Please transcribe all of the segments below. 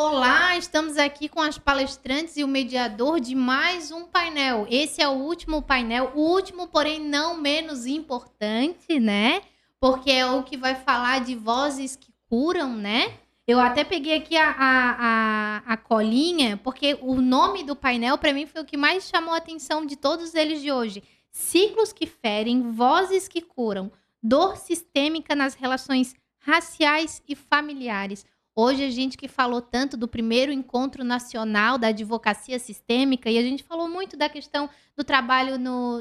Olá, estamos aqui com as palestrantes e o mediador de mais um painel. Esse é o último painel, o último, porém não menos importante, né? Porque é o que vai falar de vozes que curam, né? Eu até peguei aqui a colinha, porque o nome do painel, para mim, foi o que mais chamou a atenção de todos eles de hoje. Ciclos que ferem, vozes que curam, dor sistêmica nas relações raciais e familiares. Hoje a gente que falou tanto do primeiro encontro nacional da advocacia sistêmica e a gente falou muito da questão do trabalho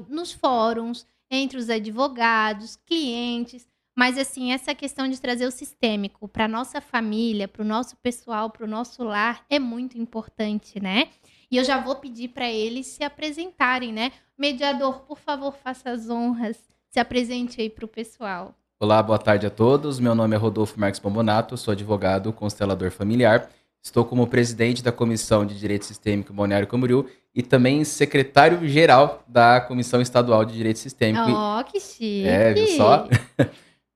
nos fóruns, entre os advogados, clientes, mas assim, essa questão de trazer o sistêmico para a nossa família, para o nosso pessoal, para o nosso lar é muito importante, né? E eu já vou pedir para eles se apresentarem, né? Mediador, por favor, faça as honras, se apresente aí para o pessoal. Olá, boa tarde a todos. Meu nome é Rodolfo Marques Pombonato, sou advogado constelador familiar. Estou como presidente da Comissão de Direito Sistêmico Balneário Camboriú e também secretário-geral da Comissão Estadual de Direito Sistêmico. Oh, que chique! Viu só?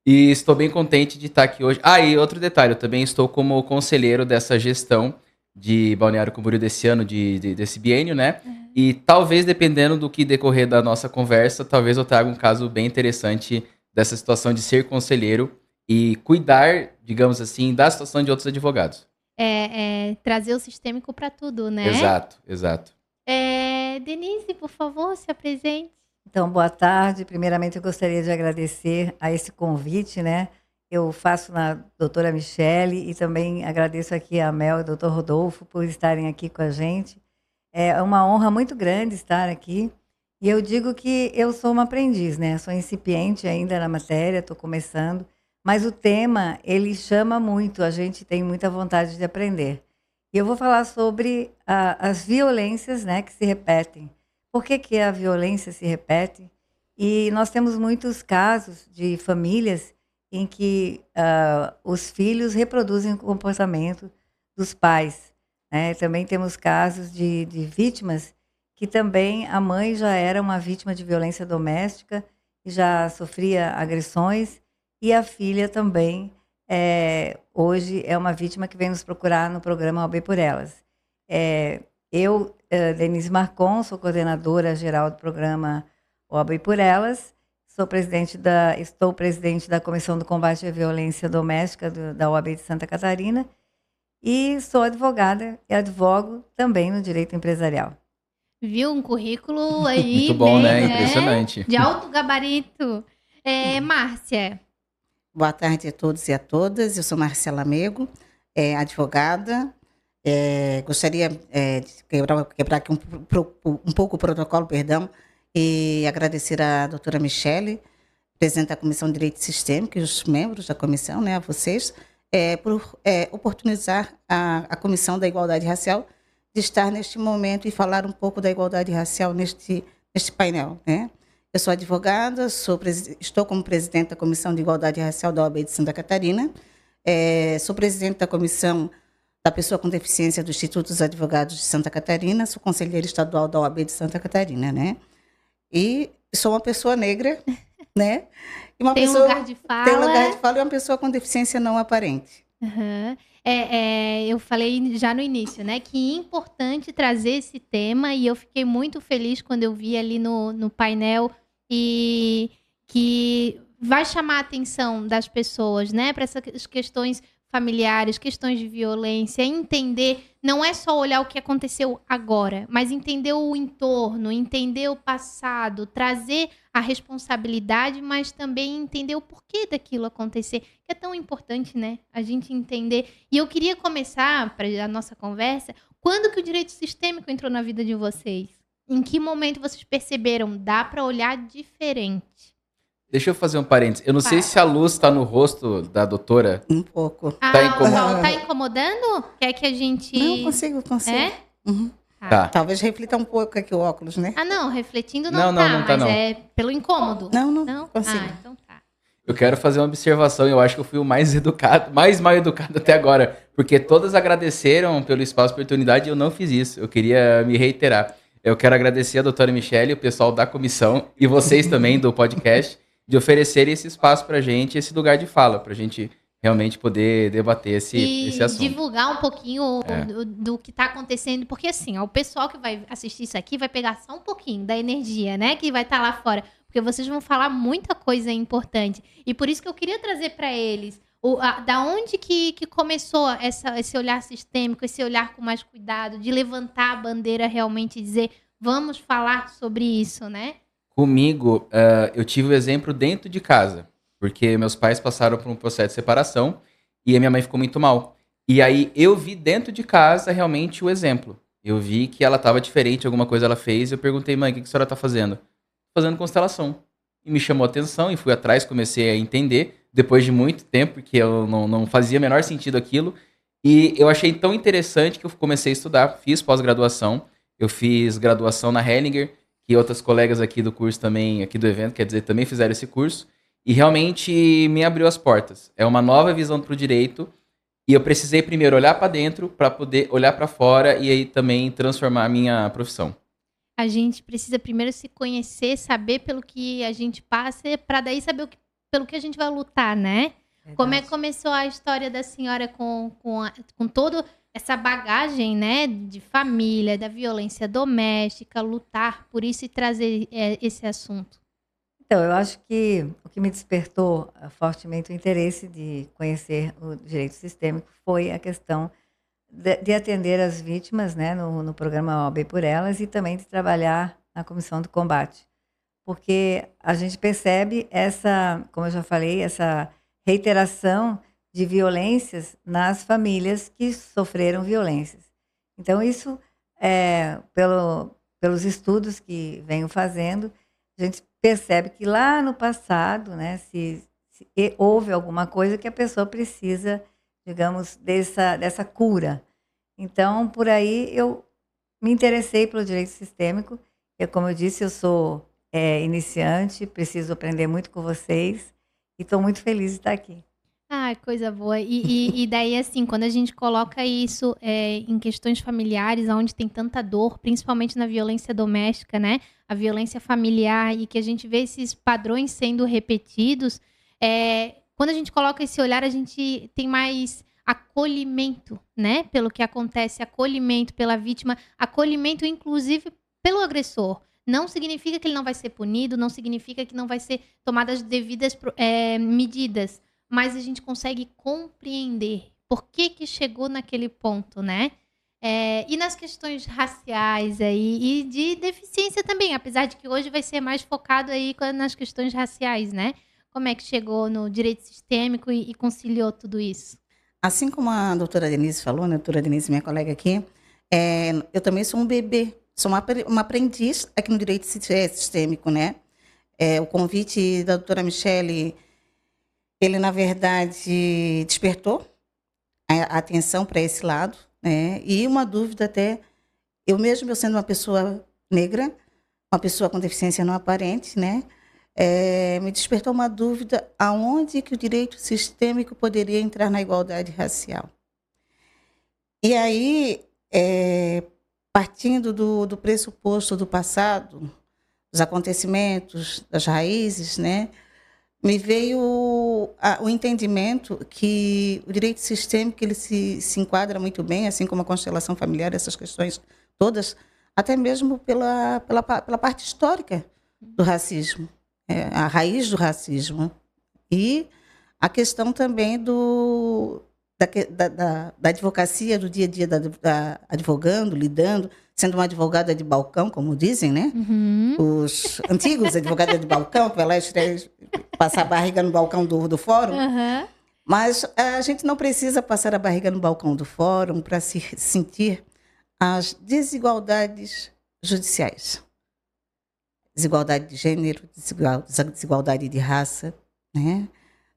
E estou bem contente de estar aqui hoje. E outro detalhe, eu também estou como conselheiro dessa gestão de Balneário Camboriú desse ano, desse biênio, né? E talvez, dependendo do que decorrer da nossa conversa, talvez eu traga um caso bem interessante dessa situação de ser conselheiro e cuidar, digamos assim, da situação de outros advogados. Trazer o sistêmico para tudo, né? Exato. Denise, por favor, se apresente. Então, boa tarde. Primeiramente, eu gostaria de agradecer a esse convite, né? Eu faço na doutora Michele e também agradeço aqui a Mel e o doutor Rodolfo por estarem aqui com a gente. É uma honra muito grande estar aqui. E eu digo que eu sou uma aprendiz, né? Sou incipiente ainda na matéria, estou começando. Mas o tema, ele chama muito, a gente tem muita vontade de aprender. E eu vou falar sobre as violências, né, que se repetem. Por que a violência se repete? E nós temos muitos casos de famílias em que os filhos reproduzem o comportamento dos pais, né? Também temos casos de vítimas que também a mãe já era uma vítima de violência doméstica e já sofria agressões, e a filha também hoje é uma vítima que vem nos procurar no programa OAB por Elas. Eu, Denise Marcon, sou coordenadora geral do programa OAB por Elas, estou presidente da Comissão do Combate à Violência Doméstica da OAB de Santa Catarina e sou advogada e advogo também no direito empresarial. Viu? Um currículo aí. Muito bom, né? Impressionante. De alto gabarito. Márcia. Boa tarde a todos e a todas. Eu sou Marcela Mego, advogada. Gostaria de quebrar aqui um pouco o protocolo, perdão, e agradecer à doutora Michele, presidente da Comissão de Direito Sistêmico, e os membros da comissão, né, a vocês, por oportunizar a Comissão da Igualdade Racial de estar neste momento e falar um pouco da igualdade racial neste painel, né? Eu sou advogada, estou como presidente da Comissão de Igualdade Racial da OAB de Santa Catarina, sou presidente da Comissão da Pessoa com Deficiência do Instituto dos Advogados de Santa Catarina, sou conselheira estadual da OAB de Santa Catarina, né? E sou uma pessoa negra, né? E uma tem pessoa, lugar de fala. Tem lugar de fala e uma pessoa com deficiência não aparente. Uhum. Eu falei já no início, né, que é importante trazer esse tema e eu fiquei muito feliz quando eu vi ali no painel e que vai chamar a atenção das pessoas, né, para essas questões familiares, questões de violência, entender, não é só olhar o que aconteceu agora, mas entender o entorno, entender o passado, trazer a responsabilidade, mas também entender o porquê daquilo acontecer, que é tão importante, né, a gente entender. E eu queria começar, para a nossa conversa, quando que o direito sistêmico entrou na vida de vocês? Em que momento vocês perceberam, dá para olhar diferente? Deixa eu fazer um parênteses. Eu não sei se a luz está no rosto da doutora. Um pouco. Tá incomodando? Quer que a gente... Não, consigo. Uhum. Tá. Talvez reflita um pouco aqui o óculos, né? Não, refletindo não, mas é pelo incômodo. Não consigo. Então tá. Eu quero fazer uma observação, eu acho que eu fui o mais educado, mais mal educado até agora, porque todas agradeceram pelo espaço e oportunidade e eu não fiz isso. Eu queria me reiterar. Eu quero agradecer a doutora Michele, o pessoal da comissão e vocês também do podcast, de oferecerem esse espaço pra gente, esse lugar de fala, pra gente realmente poder debater esse assunto. Divulgar um pouquinho É. do que está acontecendo, porque assim, ó, o pessoal que vai assistir isso aqui vai pegar só um pouquinho da energia, né, que vai estar lá fora, porque vocês vão falar muita coisa importante. E por isso que eu queria trazer para eles da onde que começou esse olhar sistêmico, esse olhar com mais cuidado, de levantar a bandeira realmente e dizer, vamos falar sobre isso, né? Comigo, eu tive o exemplo dentro de casa, porque meus pais passaram por um processo de separação e a minha mãe ficou muito mal. E aí eu vi dentro de casa realmente o exemplo. Eu vi que ela estava diferente, alguma coisa ela fez, e eu perguntei, mãe, o que a senhora está fazendo? Fazendo constelação. E me chamou a atenção e fui atrás, comecei a entender, depois de muito tempo, porque eu não fazia o menor sentido aquilo. E eu achei tão interessante que eu comecei a estudar, fiz pós-graduação, eu fiz graduação na Hellinger, que outras colegas aqui do curso também, aqui do evento, quer dizer, também fizeram esse curso, e realmente me abriu as portas. É uma nova visão para o direito, e eu precisei primeiro olhar para dentro para poder olhar para fora e aí também transformar a minha profissão. A gente precisa primeiro se conhecer, saber pelo que a gente passa, para daí saber pelo que a gente vai lutar, né? Verdade. Como é que começou a história da senhora com toda essa bagagem, né, de família, da violência doméstica, lutar por isso e trazer esse assunto? Então, eu acho que o que me despertou fortemente o interesse de conhecer o direito sistêmico foi a questão de atender as vítimas, né, no programa OAB por Elas e também de trabalhar na comissão do combate. Porque a gente percebe essa, como eu já falei, essa reiteração de violências nas famílias que sofreram violências. Então, isso, pelos estudos que venho fazendo, a gente percebe que lá no passado, né, se houve alguma coisa que a pessoa precisa, digamos, dessa cura. Então, por aí, eu me interessei pelo direito sistêmico. E, como eu disse, eu sou iniciante, preciso aprender muito com vocês e estou muito feliz de estar aqui. Ah, coisa boa. E daí, assim, quando a gente coloca isso em questões familiares, onde tem tanta dor, principalmente na violência doméstica, né? A violência familiar, e que a gente vê esses padrões sendo repetidos, quando a gente coloca esse olhar, a gente tem mais acolhimento, né? Pelo que acontece, acolhimento pela vítima, acolhimento, inclusive, pelo agressor. Não significa que ele não vai ser punido, não significa que não vai ser tomadas as devidas medidas, mas a gente consegue compreender por que chegou naquele ponto, né? E nas questões raciais aí, e de deficiência também, apesar de que hoje vai ser mais focado aí nas questões raciais, né? Como é que chegou no direito sistêmico e conciliou tudo isso? Assim como a doutora Denise falou, né, a doutora Denise, minha colega aqui, eu também sou um bebê, sou uma aprendiz aqui no direito sistêmico, né? O convite da doutora Michele, ele, na verdade, despertou a atenção para esse lado, né? E uma dúvida até, eu sendo uma pessoa negra, uma pessoa com deficiência não aparente, né? Me despertou uma dúvida aonde que o direito sistêmico poderia entrar na igualdade racial. E aí, partindo do pressuposto do passado, dos acontecimentos, das raízes, né? Me veio o entendimento que o direito sistêmico ele se enquadra muito bem, assim como a constelação familiar, essas questões todas, até mesmo pela parte histórica do racismo, a raiz do racismo. E a questão também da advocacia, do dia a dia da advogando, lidando, sendo uma advogada de balcão, como dizem, né? Uhum. Os antigos advogados de balcão, que vai lá passar a barriga no balcão do fórum. Uhum. Mas a gente não precisa passar a barriga no balcão do fórum para se sentir as desigualdades judiciais. Desigualdade de gênero, desigualdade de raça, né?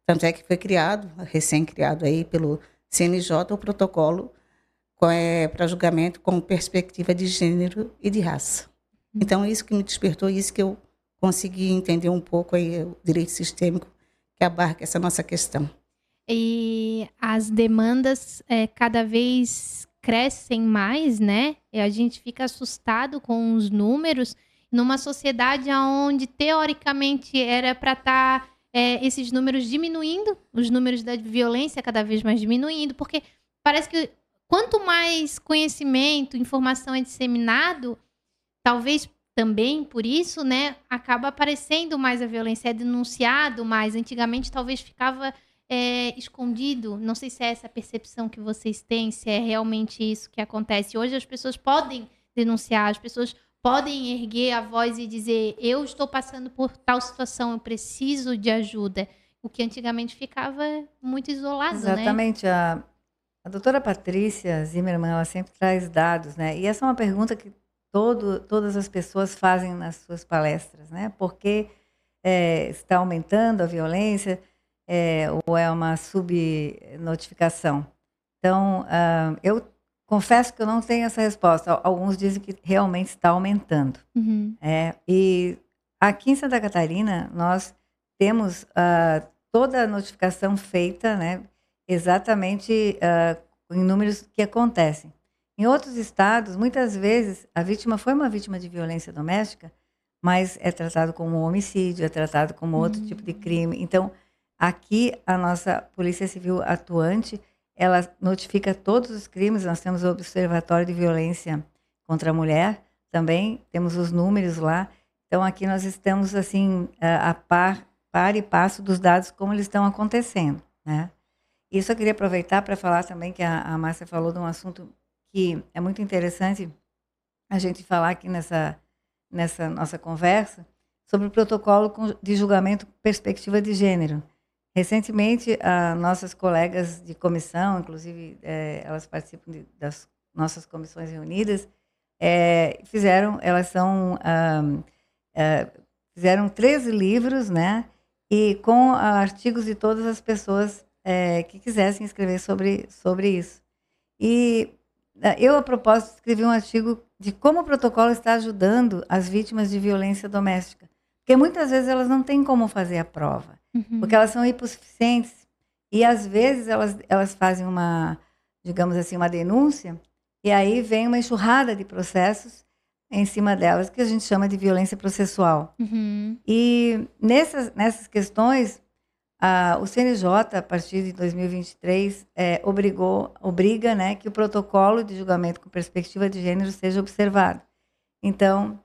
Tanto é que foi criado, recém-criado aí pelo CNJ, o protocolo para julgamento com perspectiva de gênero e de raça. Então, isso que me despertou, isso que eu consegui entender um pouco aí, o direito sistêmico que abarca essa nossa questão. E as demandas cada vez crescem mais, né? E a gente fica assustado com os números numa sociedade onde, teoricamente, era para estar esses números diminuindo, os números da violência cada vez mais diminuindo, porque parece que quanto mais conhecimento, informação é disseminado, talvez também por isso, né, acaba aparecendo mais a violência, é denunciado mais. Antigamente talvez ficava escondido. Não sei se é essa percepção que vocês têm, se é realmente isso que acontece. Hoje as pessoas podem denunciar, as pessoas podem erguer a voz e dizer: eu estou passando por tal situação, eu preciso de ajuda. O que antigamente ficava muito isolado, né? Exatamente. A doutora Patrícia Zimmermann, ela sempre traz dados, né? E essa é uma pergunta que todas as pessoas fazem nas suas palestras, né? Por que está aumentando a violência ou é uma subnotificação? Então, eu confesso que eu não tenho essa resposta. Alguns dizem que realmente está aumentando. Uhum. E aqui em Santa Catarina, nós temos toda a notificação feita, né, exatamente em números que acontecem. Em outros estados, muitas vezes, a vítima foi uma vítima de violência doméstica, mas é tratado como homicídio, é tratado como outro tipo de crime. Então, aqui, a nossa Polícia Civil atuante, ela notifica todos os crimes. Nós temos o Observatório de Violência contra a Mulher, também temos os números lá. Então, aqui nós estamos, assim, a par e passo dos dados como eles estão acontecendo, né? Isso eu queria aproveitar para falar também que a Márcia falou de um assunto que é muito interessante a gente falar aqui nessa nossa conversa, sobre o protocolo de julgamento com perspectiva de gênero. Recentemente, nossas colegas de comissão, inclusive elas participam das nossas comissões reunidas, fizeram 13 livros, né? E com artigos de todas as pessoas que quisessem escrever sobre isso. E eu, a propósito, escrevi um artigo de como o protocolo está ajudando as vítimas de violência doméstica. Porque muitas vezes elas não têm como fazer a prova, porque elas são hipossuficientes. E, às vezes, elas fazem digamos assim, uma denúncia, e aí vem uma enxurrada de processos em cima delas, que a gente chama de violência processual. Uhum. E nessas questões, o CNJ, a partir de 2023, obriga, né, que o protocolo de julgamento com perspectiva de gênero seja observado. Então,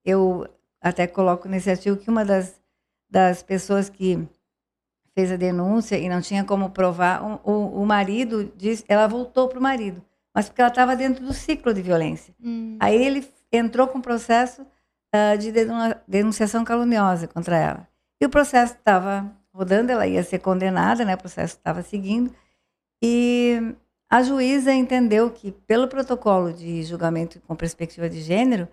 eu até coloco nesse artigo que uma das pessoas que fez a denúncia e não tinha como provar, o marido disse, ela voltou para o marido, mas porque ela estava dentro do ciclo de violência. Aí ele entrou com um processo de denunciação caluniosa contra ela. E o processo estava rodando, ela ia ser condenada, né? O processo estava seguindo. E a juíza entendeu que, pelo protocolo de julgamento com perspectiva de gênero,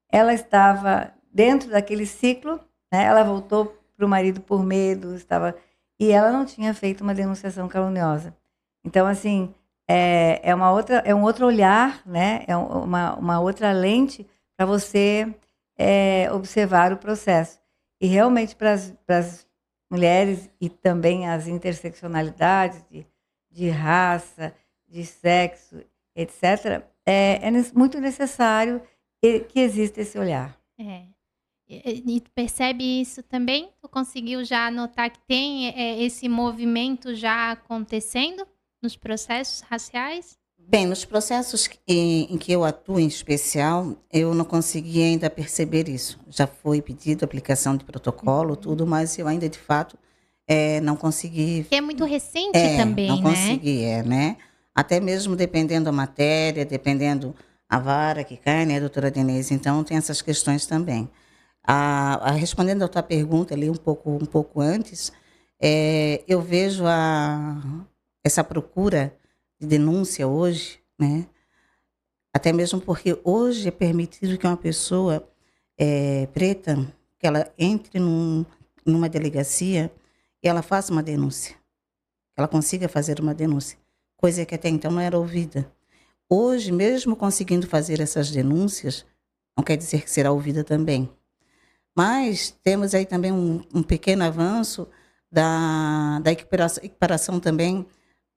ela estava dentro daquele ciclo, né? Ela voltou para o marido por medo, e ela não tinha feito uma denunciação caluniosa. Então, assim, é um outro olhar, né? É uma outra lente para você observar o processo. E realmente para as mulheres e também as interseccionalidades de raça, de sexo, etc., é muito necessário que exista esse olhar. E tu percebe isso também? Tu conseguiu já notar que tem esse movimento já acontecendo nos processos raciais? Bem, nos processos em que eu atuo em especial, eu não consegui ainda perceber isso. Já foi pedido a aplicação de protocolo, tudo, mas eu ainda, de fato, não consegui... Que é muito recente também, não né? consegui, né? Até mesmo dependendo da matéria, dependendo a vara que cai, né, doutora Denise? Então, tem essas questões também. Respondendo a tua pergunta ali um pouco antes, eu vejo essa procura de denúncia hoje, né? Até mesmo porque hoje é permitido que uma pessoa preta, que ela entre numa delegacia e ela faça uma denúncia. Ela consiga fazer uma denúncia, coisa que até então não era ouvida. Hoje, mesmo conseguindo fazer essas denúncias, não quer dizer que será ouvida também. Mas temos aí também um pequeno avanço da equiparação também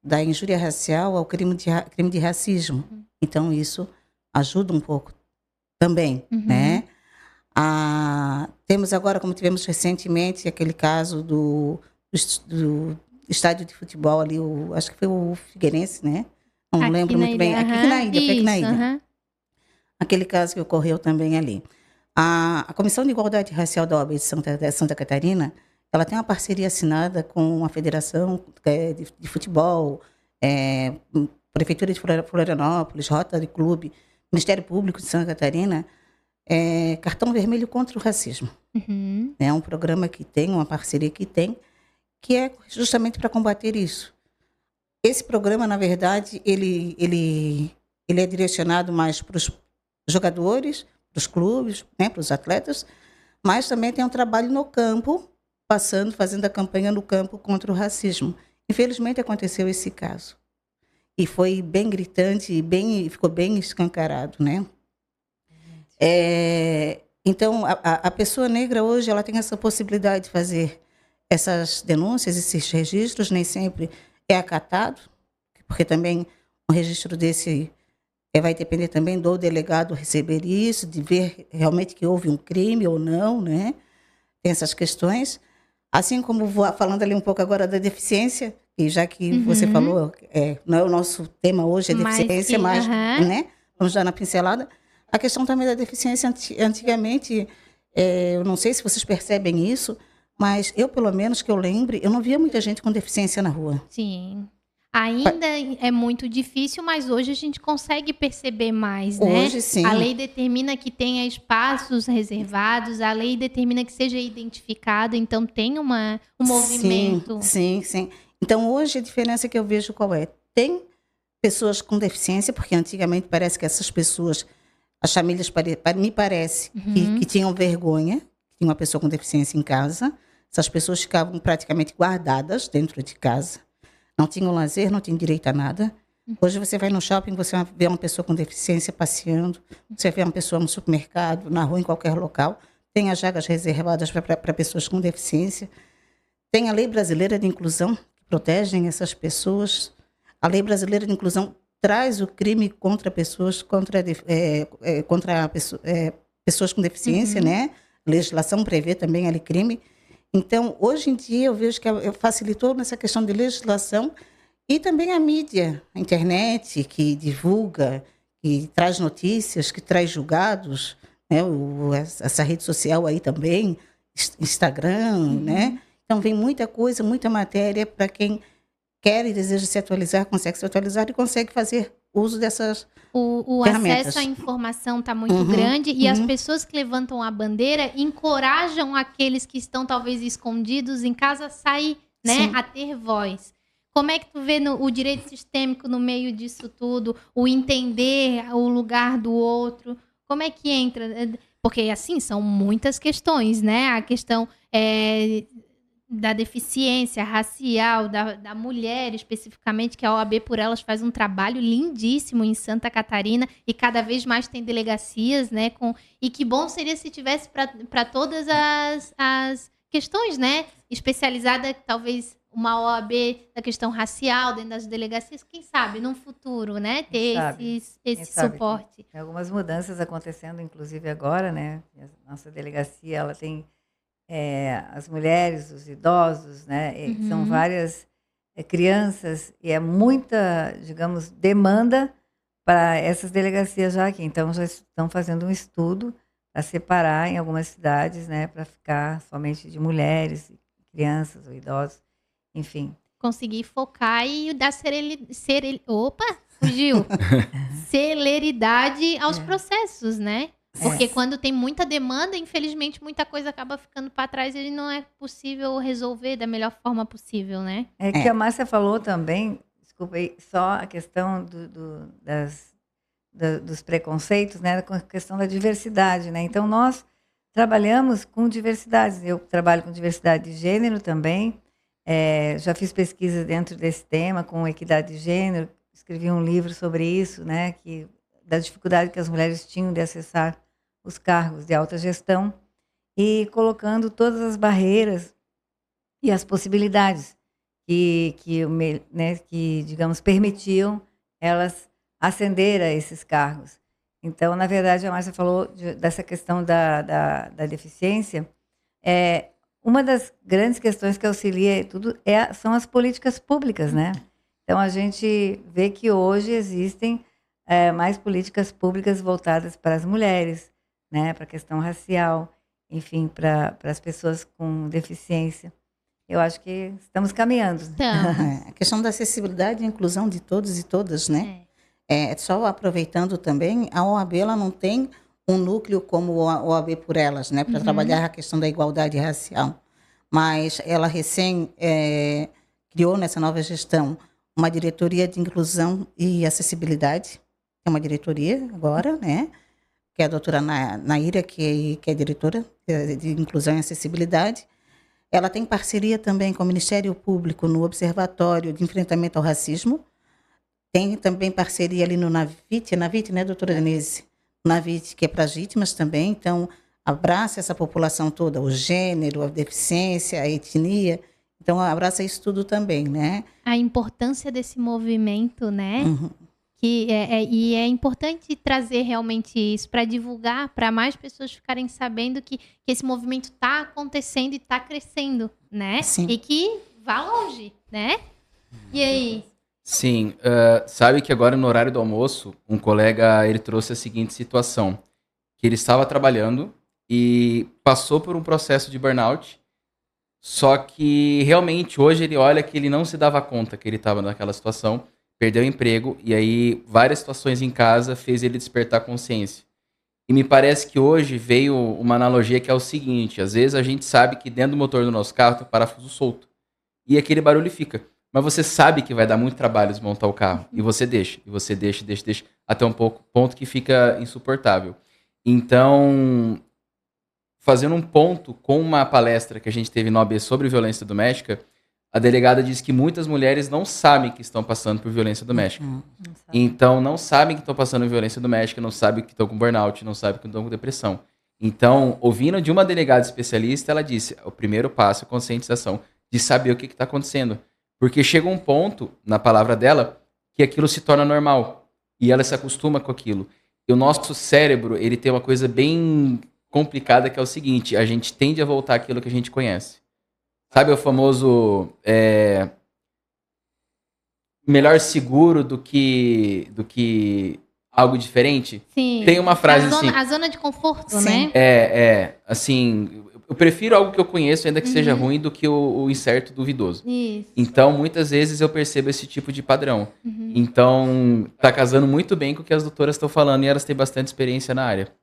da injúria racial ao crime de racismo. Então, isso ajuda um pouco também, né? Temos agora, como tivemos recentemente, aquele caso do estádio de futebol ali, acho que foi o Figueirense, né? Não Aqui lembro na muito bem. ilha, Aqui aham. na ilha, foi aqui na Isso, ilha. aham. Aquele caso que ocorreu também ali. A Comissão de Igualdade Racial da OAB de Santa Catarina, ela tem uma parceria assinada com a Federação de Futebol, Prefeitura de Florianópolis, Rotary Clube, Ministério Público de Santa Catarina, Cartão Vermelho contra o Racismo. Uhum. É um programa que tem, uma parceria que tem, que é justamente para combater isso. Esse programa, na verdade, ele é direcionado mais para os jogadores, para os clubes, né, para os atletas, mas também tem um trabalho no campo, fazendo a campanha no campo contra o racismo. Infelizmente aconteceu esse caso. E foi bem gritante e ficou bem escancarado, né? Então, a pessoa negra hoje ela tem essa possibilidade de fazer essas denúncias, esses registros, nem sempre é acatado, porque também um registro desse vai depender também do delegado receber isso, de ver realmente que houve um crime ou não, né? Tem essas questões. Assim como falando ali um pouco agora da deficiência, e já que você falou, não é o nosso tema hoje, é deficiência, mas né? Vamos dar na pincelada. A questão também da deficiência, antigamente, eu não sei se vocês percebem isso, mas eu, pelo menos, que eu lembre, eu não via muita gente com deficiência na rua. Sim. Ainda é muito difícil, mas hoje a gente consegue perceber mais, né? Hoje, sim. A lei determina que tenha espaços reservados, a lei determina que seja identificado, então tem um movimento. Sim. Então, hoje, a diferença que eu vejo qual é? Tem pessoas com deficiência, porque antigamente parece que essas pessoas, as famílias, me parece, que tinham vergonha, que tinha uma pessoa com deficiência em casa, essas pessoas ficavam praticamente guardadas dentro de casa. Não tinham lazer, não tinham direito a nada. Hoje você vai no shopping, você vê uma pessoa com deficiência passeando, você vê uma pessoa no supermercado, na rua, em qualquer local. Tem as vagas reservadas para pessoas com deficiência. Tem a Lei Brasileira de Inclusão, que protegem essas pessoas. A Lei Brasileira de Inclusão traz o crime contra pessoas, pessoas com deficiência, né? A legislação prevê também ali crime. Então, hoje em dia, eu vejo que facilitou nessa questão de legislação e também a mídia, a internet, que divulga, que traz notícias, que traz julgados, né? Essa rede social aí também, Instagram, né? Então, vem muita coisa, muita matéria para quem quer e deseja se atualizar, consegue se atualizar e consegue fazer uso dessas O ferramentas. acesso à informação está muito grande e as pessoas que levantam a bandeira encorajam aqueles que estão talvez escondidos em casa a sair, né? A ter voz. Como é que tu vê o direito sistêmico no meio disso tudo? O entender o lugar do outro? Como é que entra? Porque, assim, são muitas questões, né? A questão da deficiência racial, da mulher especificamente, que a OAB por Elas faz um trabalho lindíssimo em Santa Catarina e cada vez mais tem delegacias, né? E que bom seria se tivesse para todas as questões, né? Especializada, talvez uma OAB da questão racial dentro das delegacias, quem sabe, no futuro, né? Ter esse suporte. Tem algumas mudanças acontecendo, inclusive agora, né? A nossa delegacia, ela tem as mulheres, os idosos, né? São várias crianças e é muita, digamos, demanda para essas delegacias já aqui. Então, já estão fazendo um estudo para separar em algumas cidades, né? Para ficar somente de mulheres, crianças ou idosos, enfim. Conseguir focar e dar celeridade aos processos, né? Porque quando tem muita demanda, infelizmente, muita coisa acaba ficando para trás e não é possível resolver da melhor forma possível, né? Que a Márcia falou também, desculpa aí, só a questão dos preconceitos, né? Com a questão da diversidade, né? Então, nós trabalhamos com diversidades. Eu trabalho com diversidade de gênero também. Já fiz pesquisa dentro desse tema, com equidade de gênero. Escrevi um livro sobre isso, né? Da dificuldade que as mulheres tinham de acessar os cargos de alta gestão e colocando todas as barreiras e as possibilidades que digamos, permitiam elas ascender a esses cargos. Então, na verdade, a Márcia falou dessa questão da deficiência. Uma das grandes questões que auxilia tudo são as políticas públicas, né? Então, a gente vê que hoje existem mais políticas públicas voltadas para as mulheres, né? Para a questão racial, enfim, para as pessoas com deficiência. Eu acho que estamos caminhando. Então, A questão da acessibilidade e inclusão de todos e todas, né? Só aproveitando também, a OAB ela não tem um núcleo como a OAB por Elas, né? Para trabalhar a questão da igualdade racial. Mas ela criou nessa nova gestão uma diretoria de inclusão e acessibilidade. É uma diretoria agora, né? Que é a doutora Naíra, que é diretora de inclusão e acessibilidade. Ela tem parceria também com o Ministério Público no Observatório de Enfrentamento ao Racismo. Tem também parceria ali no NAVIT, né, doutora Denise? NAVIT, que é para as vítimas também. Então, abraça essa população toda, o gênero, a deficiência, a etnia. Então, abraça isso tudo também, né? a importância desse movimento, né? Uhum. E é importante trazer realmente isso para divulgar, para mais pessoas ficarem sabendo que esse movimento está acontecendo e está crescendo, né? Sim. E que vá longe, né? E aí? Sim, sabe que agora no horário do almoço, um colega, ele trouxe a seguinte situação, que ele estava trabalhando e passou por um processo de burnout, só que realmente hoje ele olha que ele não se dava conta que ele estava naquela situação, perdeu o emprego e aí várias situações em casa fez ele despertar consciência. E me parece que hoje veio uma analogia que é o seguinte, às vezes a gente sabe que dentro do motor do nosso carro tem um parafuso solto e aquele barulho fica. Mas você sabe que vai dar muito trabalho desmontar o carro. E você deixa, até um ponto que fica insuportável. Então, fazendo um ponto com uma palestra que a gente teve no OAB sobre violência doméstica, a delegada disse que muitas mulheres não sabem que estão passando por violência doméstica. Então, não sabem que estão passando por violência doméstica, não sabem que estão com burnout, não sabem que estão com depressão. Então, ouvindo de uma delegada especialista, ela disse, o primeiro passo é a conscientização de saber o que está acontecendo. Porque chega um ponto, na palavra dela, que aquilo se torna normal. E ela se acostuma com aquilo. E o nosso cérebro, ele tem uma coisa bem complicada, que é o seguinte, a gente tende a voltar àquilo que a gente conhece. Sabe o famoso melhor seguro do que algo diferente? Sim. Tem uma frase assim... A zona de conforto, Sim. né? Assim... Eu prefiro algo que eu conheço, ainda que seja ruim, do que o incerto duvidoso. Isso. Então, muitas vezes eu percebo esse tipo de padrão. Então, tá casando muito bem com o que as doutoras estão falando e elas têm bastante experiência na área.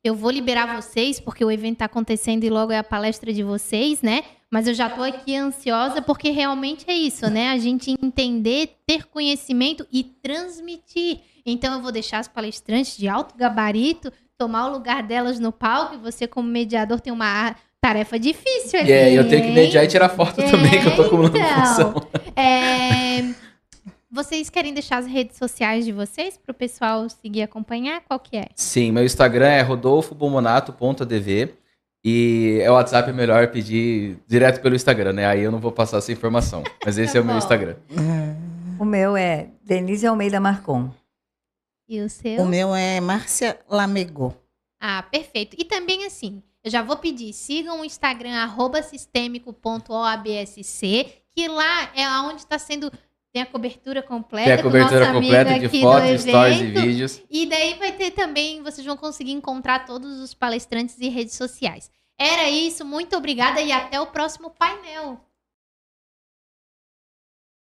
Eu vou liberar vocês, porque o evento está acontecendo e logo é a palestra de vocês, né? Mas eu já estou aqui ansiosa, porque realmente é isso, né? A gente entender, ter conhecimento e transmitir. Então, eu vou deixar as palestrantes de alto gabarito tomar o lugar delas no palco, e você, como mediador, tem uma tarefa difícil ali. Eu tenho que mediar e tirar foto também, que eu tô acumulando função. Vocês querem deixar as redes sociais de vocês para o pessoal seguir e acompanhar? Qual que é? Sim, meu Instagram é rodolfobomonato.adv e o WhatsApp é melhor pedir direto pelo Instagram, né? Aí eu não vou passar essa informação, mas esse é o meu Instagram. O meu é Denise Almeida Marcon. E o seu? O meu é Márcia Lamego. Ah, perfeito. E também assim, eu já vou pedir, sigam o Instagram @sistemico.oabsc, que lá é onde está sendo... Tem a cobertura completa. Tem a cobertura completa de fotos, stories e evento. vídeos. E daí vai ter também, vocês vão conseguir encontrar todos os palestrantes e redes sociais. Era isso, muito obrigada e até o próximo painel.